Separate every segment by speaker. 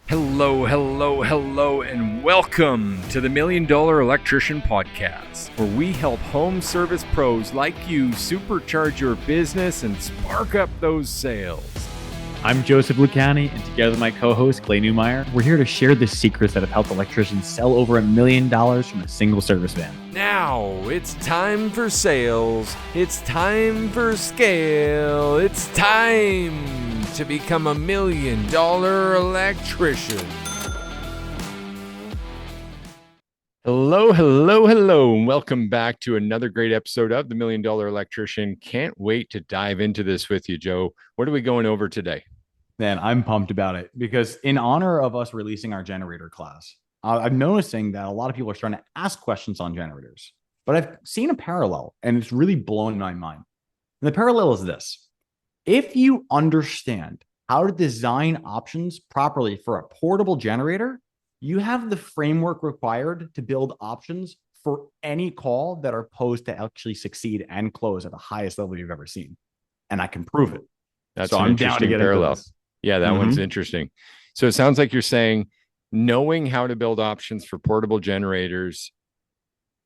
Speaker 1: Hello, hello, hello, and welcome to the $1 Million Electrician Podcast, where we help home service pros like you supercharge your business and spark up those sales.
Speaker 2: I'm Joseph Lucani, and together with my co-host, Clay Newmeyer, we're here to share the secrets that have helped electricians sell over $1 million from a single service van.
Speaker 1: Now, it's time for sales. It's time for scale. It's time to become $1 million electrician. Hello, hello, hello, and welcome back to another great episode of the $1 Million Electrician. Can't wait to dive into this with you, Joe. What are we going over today?
Speaker 2: Man, I'm pumped about it because in honor of us releasing our generator class, I'm noticing that a lot of people are starting to ask questions on generators, but I've seen a parallel and it's really blown my mind. And the parallel is this. If you understand how to design options properly for a portable generator, you have the framework required to build options for any call that are posed to actually succeed and close at the highest level you've ever seen. And I can prove it.
Speaker 1: That's
Speaker 2: so
Speaker 1: an
Speaker 2: I'm down to
Speaker 1: interesting
Speaker 2: get
Speaker 1: parallel.
Speaker 2: into this.
Speaker 1: Yeah, that one's interesting. So it sounds like you're saying knowing how to build options for portable generators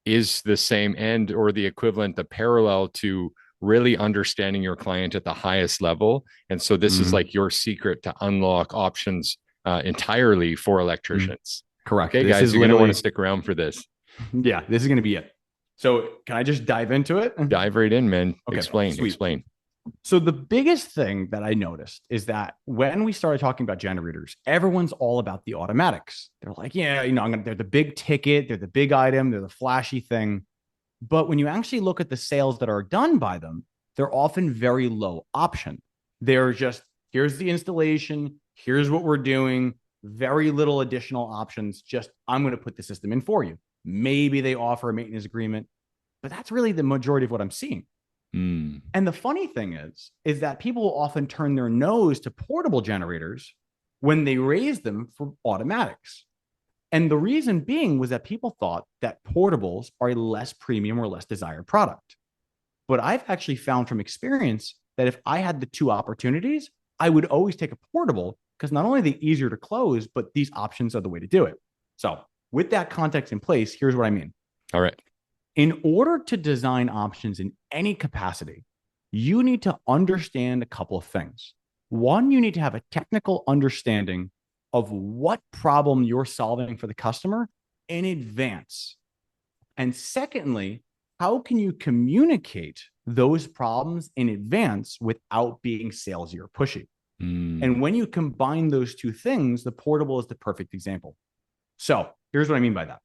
Speaker 1: is the same end or the equivalent, the parallel to really understanding your client at the highest level. And so this is like your secret to unlock options entirely for electricians.
Speaker 2: Correct.
Speaker 1: Okay,
Speaker 2: This
Speaker 1: guys,
Speaker 2: is
Speaker 1: you're going to want to
Speaker 2: literally-
Speaker 1: stick around for this.
Speaker 2: Yeah, this is going to be it. So can I just dive into it?
Speaker 1: Dive right in, man.
Speaker 2: Okay,
Speaker 1: Explain.
Speaker 2: sweet.
Speaker 1: Explain.
Speaker 2: So the biggest thing that I noticed is that when we started talking about generators, everyone's all about the automatics. They're like, yeah, they're the big ticket, they're the big item, they're the flashy thing. But when you actually look at the sales that are done by them, they're often very low option. They're just, here's the installation, here's what we're doing, very little additional options. Just, I'm going to put the system in for you. Maybe they offer a maintenance agreement, but that's really the majority of what I'm seeing. And the funny thing is that people will often turn their nose to portable generators when they raise them for automatics. And the reason being was that people thought that portables are a less premium or less desired product. But I've actually found from experience that if I had the two opportunities, I would always take a portable because not only are they easier to close, but these options are the way to do it. So with that context in place, here's what I mean.
Speaker 1: All right.
Speaker 2: In order to design options in any capacity, you need to understand a couple of things. One, you need to have a technical understanding of what problem you're solving for the customer in advance. And secondly, how can you communicate those problems in advance without being salesy or pushy? And when you combine those two things, the portable is the perfect example. So here's what I mean by that.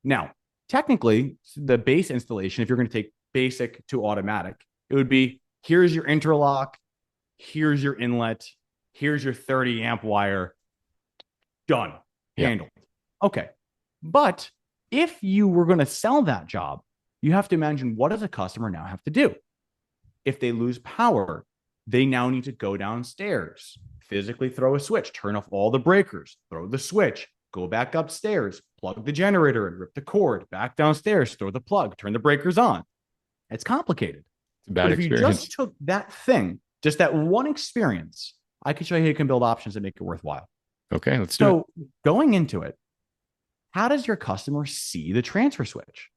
Speaker 2: Now, technically, the base installation, if you're going to take basic to automatic, it would be, here's your interlock, here's your inlet, here's your 30 amp wire, done, handled. Okay. But if you were going to sell that job, you have to imagine, what does a customer now have to do? If they lose power, they now need to go downstairs, physically throw a switch, turn off all the breakers, throw the switch, go back upstairs, plug the generator and rip the cord, back downstairs, throw the plug, turn the breakers on. It's complicated.
Speaker 1: It's a bad
Speaker 2: but
Speaker 1: experience.
Speaker 2: If you just took that thing, just that one experience, I could show you how you can build options that make it worthwhile.
Speaker 1: Okay, let's do it.
Speaker 2: So going into it, how does your customer see the transfer switch?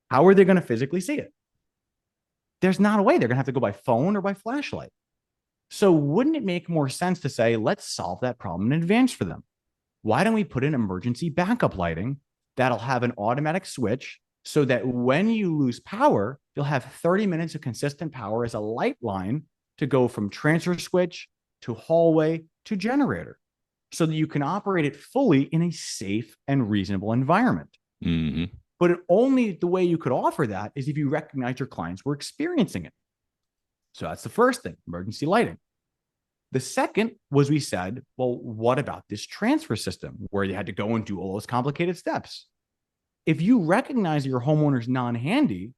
Speaker 2: How are they going to physically see it? There's not a way. They're going to have to go by phone or by flashlight. So wouldn't it make more sense to say, let's solve that problem in advance for them? Why don't we put in emergency backup lighting that'll have an automatic switch so that when you lose power, you'll have 30 minutes of consistent power as a light line to go from transfer switch to hallway to generator so that you can operate it fully in a safe and reasonable environment. But only the way you could offer that is if you recognize your clients were experiencing it. So that's the first thing, emergency lighting. The second was, we said, well, what about this transfer system where you had to go and do all those complicated steps? If you recognize your homeowner's non-handy,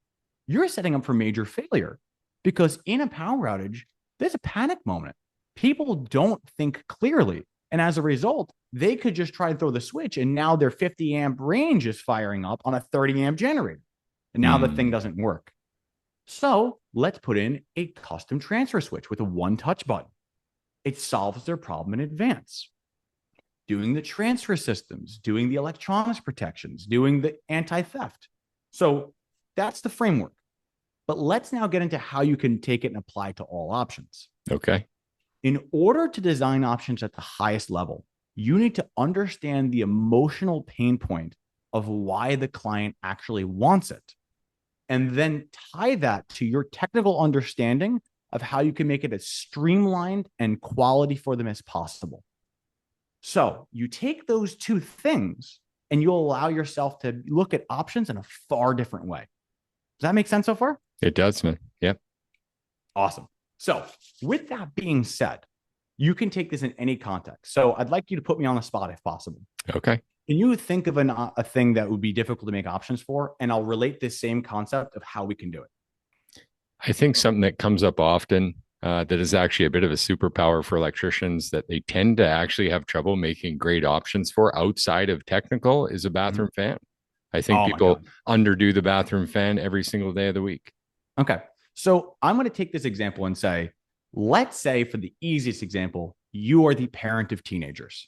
Speaker 2: you're setting up for major failure, because in a power outage, there's a panic moment. People don't think clearly. And as a result, they could just try to throw the switch and now their 50 amp range is firing up on a 30 amp generator. And now the thing doesn't work. So let's put in a custom transfer switch with a one-touch button. It solves their problem in advance. doing the transfer systems, doing the electronics protections, doing the anti-theft. So that's the framework. But let's now get into how you can take it and apply to all options.
Speaker 1: Okay.
Speaker 2: In order to design options at the highest level, you need to understand the emotional pain point of why the client actually wants it, and then tie that to your technical understanding of how you can make it as streamlined and quality for them as possible. So you take those two things and you'll allow yourself to look at options in a far different way. Does that make sense so far?
Speaker 1: It does, man. Yep.
Speaker 2: Awesome. So with that being said, you can take this in any context. So I'd like you to put me on the spot if possible.
Speaker 1: Okay.
Speaker 2: Can you think of a thing that would be difficult to make options for? And I'll relate this same concept of how we can do it.
Speaker 1: I think something that comes up often that is actually a bit of a superpower for electricians that they tend to actually have trouble making great options for outside of technical is a bathroom fan. I think people underdo the bathroom fan every single day of the week.
Speaker 2: Okay. So I'm going to take this example and say, let's say for the easiest example, you are the parent of teenagers.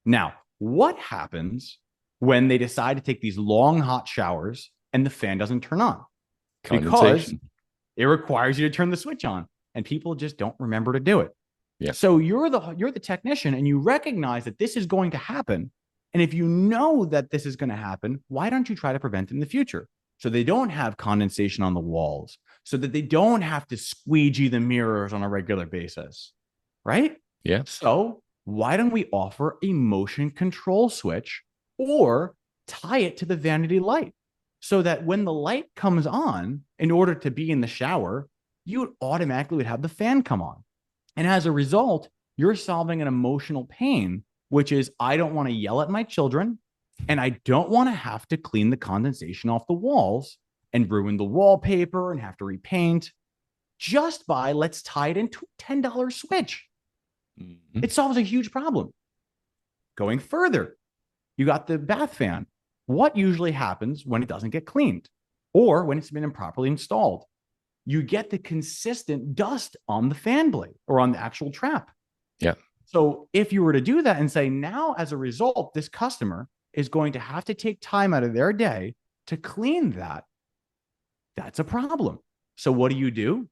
Speaker 2: Now, what happens when they decide to take these long, hot showers and the fan doesn't turn on? Because it requires you to turn the switch on and people just don't remember to do it.
Speaker 1: Yeah.
Speaker 2: So you're the technician and you recognize that this is going to happen. And if you know that this is going to happen, why don't you try to prevent it in the future? So they don't have condensation on the walls, so that they don't have to squeegee the mirrors on a regular basis, right?
Speaker 1: Yeah.
Speaker 2: So why don't we offer a motion control switch or tie it to the vanity light so that when the light comes on, in order to be in the shower, you automatically would have the fan come on. And as a result, you're solving an emotional pain, which is I don't want to yell at my children and I don't want to have to clean the condensation off the walls and ruin the wallpaper and have to repaint just by let's tie it into a $10 switch. Mm-hmm. It solves a huge problem. Going further, you got the bath fan. What usually happens when it doesn't get cleaned or when it's been improperly installed? You get the consistent dust on the fan blade or on the actual trap.
Speaker 1: Yeah.
Speaker 2: So if you were to do that and say, now as a result, this customer is going to have to take time out of their day to clean that, that's a problem. So what do?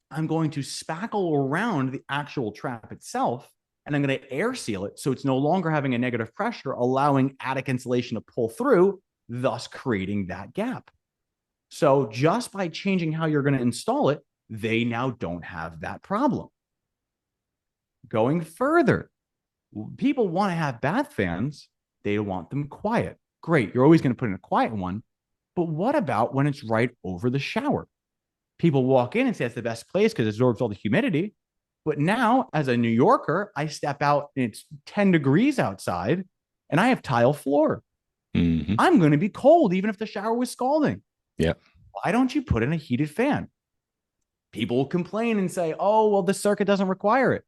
Speaker 2: I'm going to spackle around the actual trap itself, and I'm going to air seal it so it's no longer having a negative pressure, allowing attic insulation to pull through, thus creating that gap. So just by changing how you're going to install it, they now don't have that problem. Going further, people want to have bath fans. They want them quiet. Great. You're always going to put in a quiet one. But what about when it's right over the shower? People walk in and say it's the best place because it absorbs all the humidity. But now, as a New Yorker, I step out and it's 10 degrees outside and I have tile floor. Mm-hmm. I'm going to be cold even if the shower was scalding.
Speaker 1: Yeah.
Speaker 2: Why don't you put in a heated fan? People will complain and say, oh, well, the circuit doesn't require it.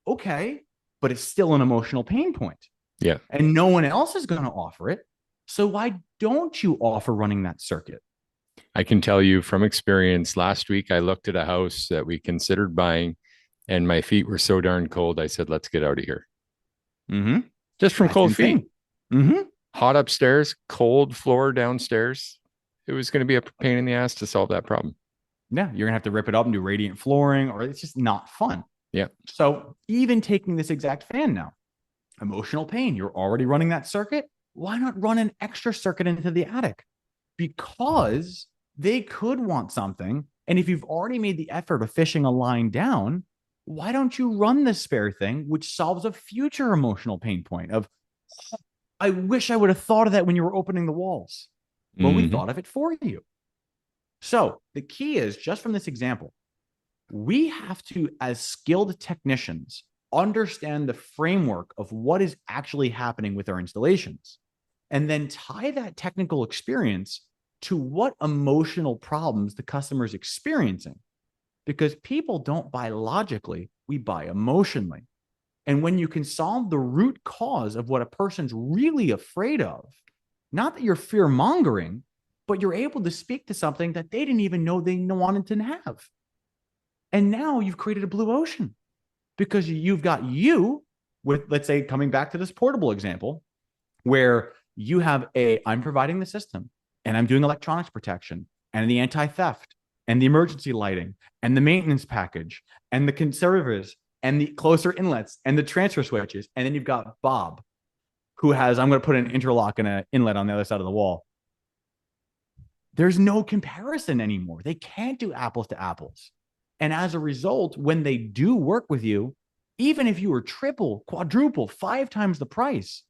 Speaker 2: Okay, but it's still an emotional pain point.
Speaker 1: Yeah.
Speaker 2: And no one else is going to offer it. So why don't you offer running that circuit?
Speaker 1: I can tell you from experience, last week I looked at a house that we considered buying and my feet were so darn cold. I said, let's get out of here.
Speaker 2: Mm-hmm.
Speaker 1: Just from cold feet.
Speaker 2: Mm-hmm.
Speaker 1: Hot upstairs, cold floor downstairs. It was going to be a pain in the ass to solve that problem.
Speaker 2: Yeah, you're going to have to rip it up and do radiant flooring, or it's just not fun.
Speaker 1: Yeah.
Speaker 2: So even taking this exact fan now, emotional pain, you're already running that circuit. Why not run an extra circuit into the attic? Because they could want something. And if you've already made the effort of fishing a line down, why don't you run this spare thing, which solves a future emotional pain point of, I wish I would have thought of that when you were opening the walls. Well, we thought of it for you. So the key is, just from this example, we have to, as skilled technicians, understand the framework of what is actually happening with our installations, and then tie that technical experience to what emotional problems the customer is experiencing. Because people don't buy logically, we buy emotionally. And when you can solve the root cause of what a person's really afraid of, not that you're fear mongering, but you're able to speak to something that they didn't even know they wanted to have. And now you've created a blue ocean because you've got you with, let's say, coming back to this portable example, where you have I'm providing the system and I'm doing electronics protection and the anti-theft and the emergency lighting and the maintenance package and the conservers and the closer inlets and the transfer switches. And then you've got Bob, who has, I'm going to put an interlock and an inlet on the other side of the wall. There's no comparison anymore. They can't do apples to apples. And as a result, when they do work with you, even if you were triple, quadruple, 5 times the price,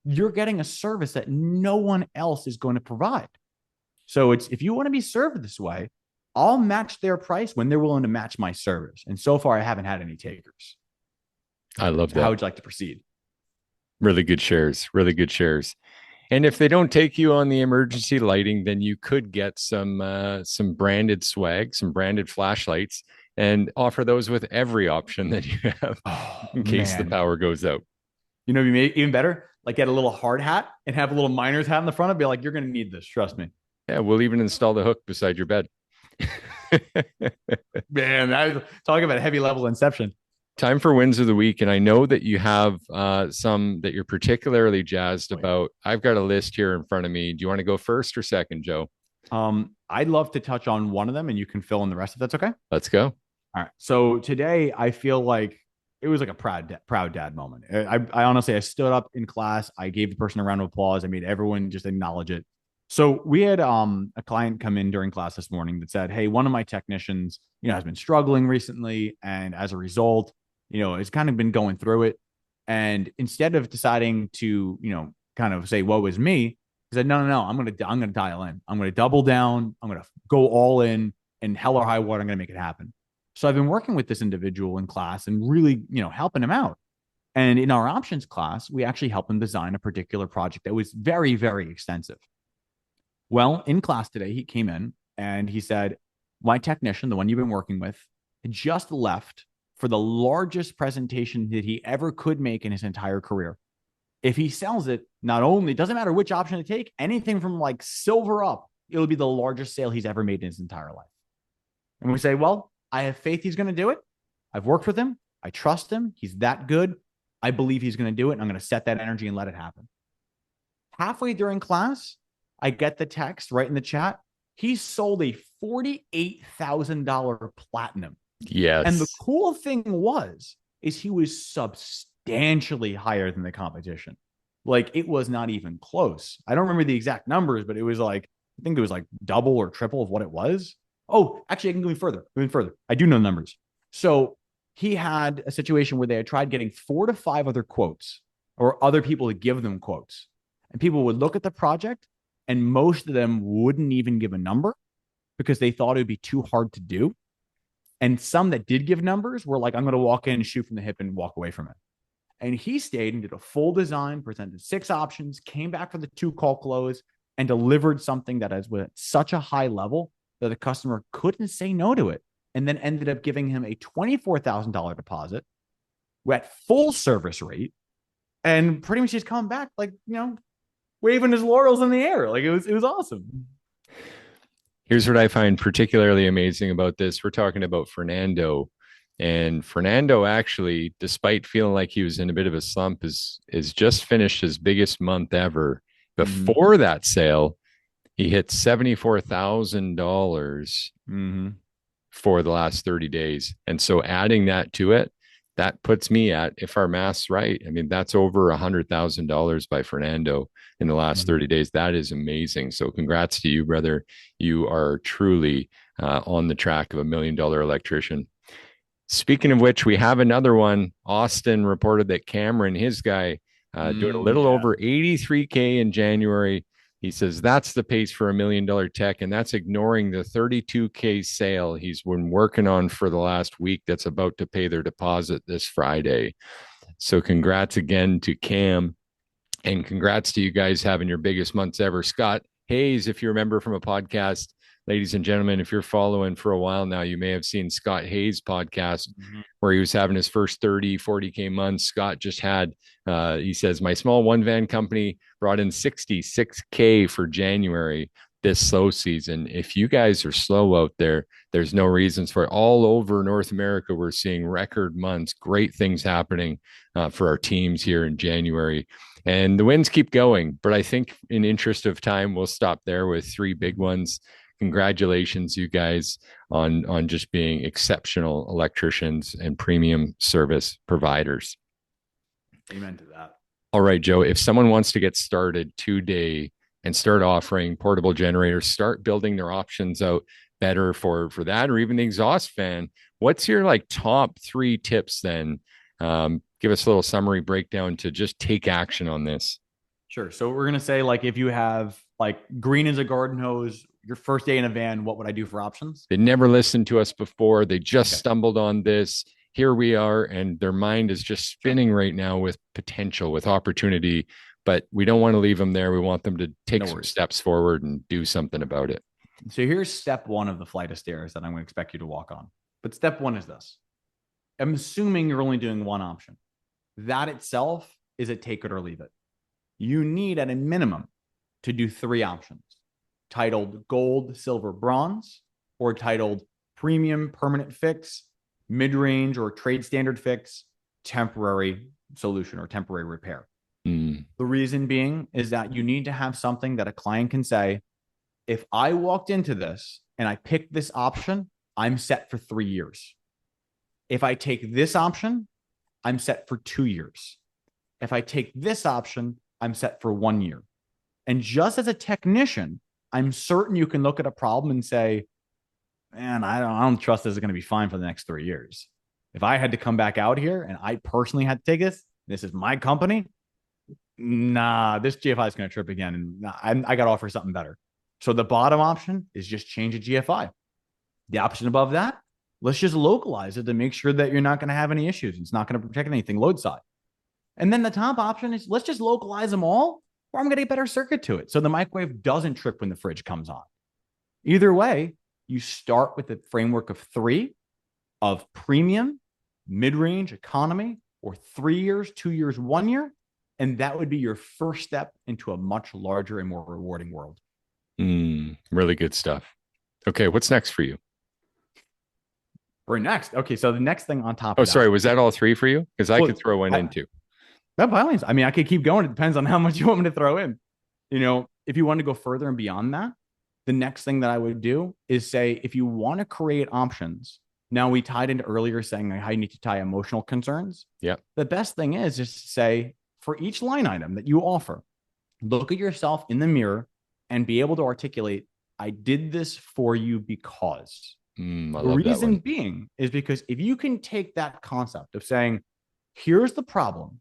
Speaker 2: you're getting a service that no one else is going to provide. So it's, if you want to be served this way, I'll match their price when they're willing to match my service. And so far, I haven't had any takers.
Speaker 1: I love that.
Speaker 2: How would you like to proceed?
Speaker 1: Really good shares, really good shares. And if they don't take you on the emergency lighting, then you could get some branded swag, some branded flashlights, and offer those with every option that you have in case the power goes out.
Speaker 2: You know, even better, like get a little hard hat and have a little miner's hat in the front and be like, you're going to need this. Trust me.
Speaker 1: Yeah, we'll even install the hook beside your bed.
Speaker 2: Man, talking about heavy level inception.
Speaker 1: Time for wins of the week. And I know that you have some that you're particularly jazzed about. I've got a list here in front of me. Do you want to go first or second, Joe?
Speaker 2: I'd love to touch on one of them and you can fill in the rest if that's okay.
Speaker 1: Let's go.
Speaker 2: All right. So today I feel like it was like a proud dad moment. I honestly, I stood up in class. I gave the person a round of applause. I made everyone just acknowledge it. So we had a client come in during class this morning that said, hey, one of my technicians, has been struggling recently. And as a result, has kind of been going through it. And instead of deciding to, kind of say, woe is me, he said, no, I'm going to dial in. I'm going to double down. I'm going to go all in, and hell or high water, I'm going to make it happen. So I've been working with this individual in class and really, helping him out. And in our options class, we actually helped him design a particular project that was very, very extensive. Well, in class today, he came in and he said, my technician, the one you've been working with, just left for the largest presentation that he ever could make in his entire career. If he sells it, not only, doesn't matter which option to take, anything from like silver up, it'll be the largest sale he's ever made in his entire life. And we say, well, I have faith he's going to do it. I've worked with him. I trust him. He's that good. I believe he's going to do it. And I'm going to set that energy and let it happen. Halfway during class, I get the text right in the chat. He sold a $48,000 platinum.
Speaker 1: Yes.
Speaker 2: And the cool thing is he was substantially higher than the competition. Like, it was not even close. I don't remember the exact numbers, but it was like, I think it was like double or triple of what it was. Oh, actually, I can go even further. I do know the numbers. So he had a situation where they had tried getting 4 to 5 other quotes or other people to give them quotes. And people would look at the project and most of them wouldn't even give a number because they thought it would be too hard to do. And some that did give numbers were like, I'm going to walk in, shoot from the hip, and walk away from it. And he stayed and did a full design, presented 6 options, came back for the 2 call close, and delivered something that is with such a high level that the customer couldn't say no to it. And then ended up giving him a $24,000 deposit at full service rate. And pretty much he's come back like, waving his laurels in the air. Like, it was awesome.
Speaker 1: Here's what I find particularly amazing about this. We're talking about Fernando, and Fernando actually, despite feeling like he was in a bit of a slump, is just finished his biggest month ever. Before that sale, he hit $74,000 for the last 30 days. And so adding that to it, that puts me at, if our math's right, I mean, that's over $100,000 by Fernando in the last 30 days. That is amazing. So congrats to you, brother. You are truly on the track of $1 million electrician. Speaking of which, we have another one. Austin reported that Cameron, his guy, doing a little over 83K in January. He says that's the pace for $1 million tech, and that's ignoring the 32K sale he's been working on for the last week that's about to pay their deposit this Friday. So congrats again to Cam, and congrats to you guys having your biggest months ever. Scott Hayes, if you remember from a podcast, ladies and gentlemen, if you're following for a while now, you may have seen Scott Hayes' podcast where he was having his first 30, 40K months. Scott just had, he says, my small one van company brought in 66K for January. this slow season. If you guys are slow out there, there's no reasons for it. All over North America, we're seeing record months, great things happening for our teams here in January. And the wins keep going. But I think in interest of time, we'll stop there with three big ones. Congratulations, you guys, on just being exceptional electricians and premium service providers.
Speaker 2: Amen to that.
Speaker 1: All right, Joe, if someone wants to get started today and start offering portable generators, start building their options out better for that, or even the exhaust fan, what's your like top three tips then? Give us a little summary breakdown to just take action on this.
Speaker 2: Sure. So we're going to say, like, if you have like green as a garden hose, your first day in a van, what would I do for options?
Speaker 1: They never listened to us before. They just
Speaker 2: Okay.
Speaker 1: stumbled on this. Here we are, and their mind is just spinning right now with potential, with opportunity. But we don't want to leave them there. We want them to take some steps forward and do something about it.
Speaker 2: So here's step one of the flight of stairs that I'm going to expect you to walk on. But step one is this. I'm assuming you're only doing one option. That itself is a take it or leave it. You need at a minimum to do three options titled gold, silver, bronze, or titled premium permanent fix, mid-range or trade standard fix, temporary solution or temporary repair. The reason being is that you need to have something that a client can say, if I walked into this and I picked this option, I'm set for 3 years. If I take this option, I'm set for 2 years. If I take this option, I'm set for 1 year. And just as a technician, I'm certain you can look at a problem and say, man, I don't trust this is going to be fine for the next 3 years. If I had to come back out here and I personally had to take this is my company. Nah, this GFI is going to trip again. And nah, I got to offer something better. So the bottom option is just change a GFI. The option above that, let's just localize it to make sure that you're not going to have any issues. It's not going to protect anything load side. And then the top option is let's just localize them all, or I'm going to get a better circuit to it so the microwave doesn't trip when the fridge comes on. Either way, you start with the framework of three of premium, mid-range, economy, or 3 years, 2 years, 1 year. And that would be your first step into a much larger and more rewarding world.
Speaker 1: Really good stuff. Okay, what's next for you?
Speaker 2: We're next. Okay, so the next thing on top
Speaker 1: of
Speaker 2: that.
Speaker 1: Sorry, was that all three for you? Because I could throw one in too.
Speaker 2: No, by all means. I mean, I could keep going. It depends on how much you want me to throw in. You know, if you want to go further and beyond that, the next thing that I would do is say, if you want to create options, now we tied into earlier saying how you need to tie emotional concerns.
Speaker 1: Yeah.
Speaker 2: The best thing is just to say, for each line item that you offer, look at yourself in the mirror and be able to articulate, I did this for you because. The reason being is because if you can take that concept of saying, here's the problem,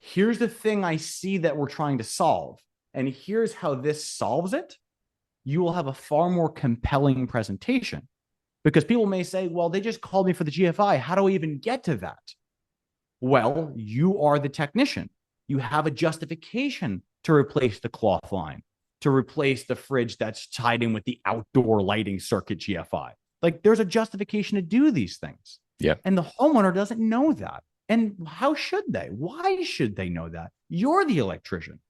Speaker 2: here's the thing I see that we're trying to solve, and here's how this solves it, you will have a far more compelling presentation. Because people may say, well, they just called me for the GFI. How do I even get to that? Well, you are the technician. You have a justification to replace the cloth line, to replace the fridge that's tied in with the outdoor lighting circuit GFI. Like, there's a justification to do these things.
Speaker 1: Yeah.
Speaker 2: And the homeowner doesn't know that. And how should they? Why should they know that? You're the electrician.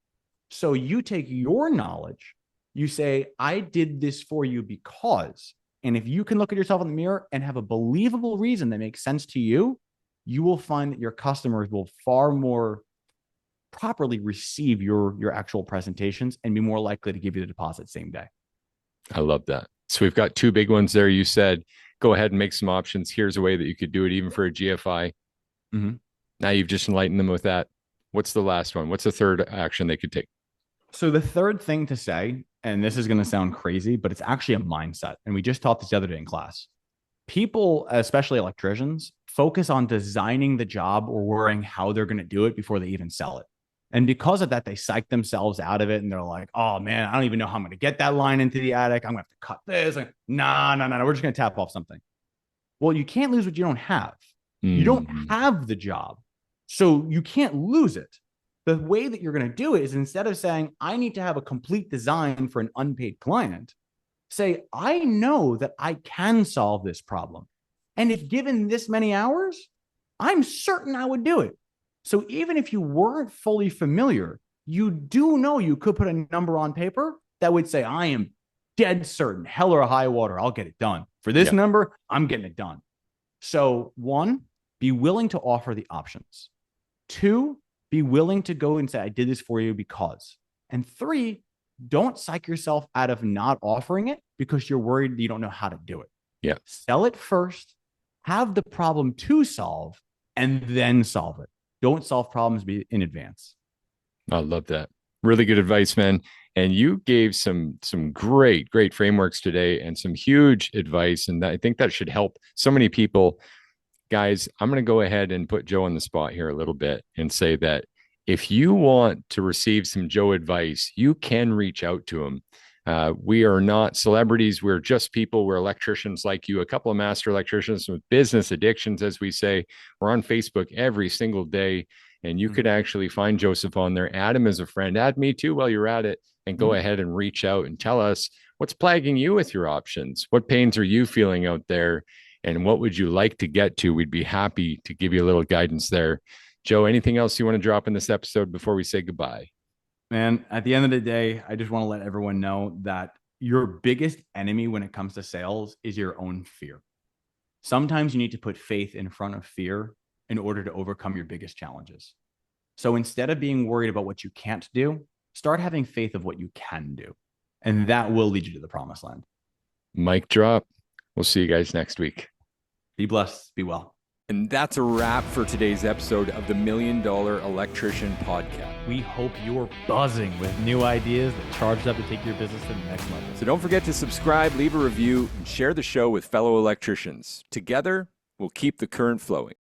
Speaker 2: So you take your knowledge, you say, I did this for you because, and if you can look at yourself in the mirror and have a believable reason that makes sense to you, you will find that your customers will far more properly receive your actual presentations and be more likely to give you the deposit same day.
Speaker 1: I love that. So we've got two big ones there. You said, go ahead and make some options. Here's a way that you could do it even for a GFI.
Speaker 2: Mm-hmm.
Speaker 1: Now you've just enlightened them with that. What's the last one? What's the third action they could take?
Speaker 2: So the third thing to say, and this is going to sound crazy, but it's actually a mindset. And we just taught this the other day in class. People, especially electricians, focus on designing the job or worrying how they're going to do it before they even sell it. And because of that, they psych themselves out of it. And they're like, oh, man, I don't even know how I'm going to get that line into the attic. I'm going to have to cut this. Like, no. We're just going to tap off something. Well, you can't lose what you don't have. You don't have the job. So you can't lose it. The way that you're going to do it is instead of saying, I need to have a complete design for an unpaid client, say, I know that I can solve this problem. And if given this many hours, I'm certain I would do it. So even if you weren't fully familiar, you do know you could put a number on paper that would say, I am dead certain, hell or high water, I'll get it done. For this number, I'm getting it done. So 1, be willing to offer the options. 2, be willing to go and say, I did this for you because. And 3, don't psych yourself out of not offering it because you're worried you don't know how to do it.
Speaker 1: Yeah.
Speaker 2: Sell it first, have the problem to solve, and then solve it. Don't solve problems in advance.
Speaker 1: I love that. Really good advice, man. And you gave some great frameworks today and some huge advice. And I think that should help so many people. Guys, I'm going to go ahead and put Joe on the spot here a little bit and say that if you want to receive some Joe advice, you can reach out to him. We are not celebrities. We're just people. We're electricians like you, a couple of master electricians with business addictions, as we say. We're on Facebook every single day. And you could actually find Joseph on there, add him as a friend, add me too while you're at it, and go ahead and reach out and tell us what's plaguing you with your options. What pains are you feeling out there? And what would you like to get to? We'd be happy to give you a little guidance there. Joe, anything else you want to drop in this episode before we say goodbye?
Speaker 2: Man, at the end of the day, I just want to let everyone know that your biggest enemy when it comes to sales is your own fear. Sometimes you need to put faith in front of fear in order to overcome your biggest challenges. So instead of being worried about what you can't do, start having faith of what you can do. And that will lead you to the promised land.
Speaker 1: Mic drop. We'll see you guys next week.
Speaker 2: Be blessed. Be well.
Speaker 1: And that's a wrap for today's episode of the $1 Million Electrician Podcast.
Speaker 2: We hope you're buzzing with new ideas that charged up to take your business to the next level.
Speaker 1: So don't forget to subscribe, leave a review, and share the show with fellow electricians. Together, we'll keep the current flowing.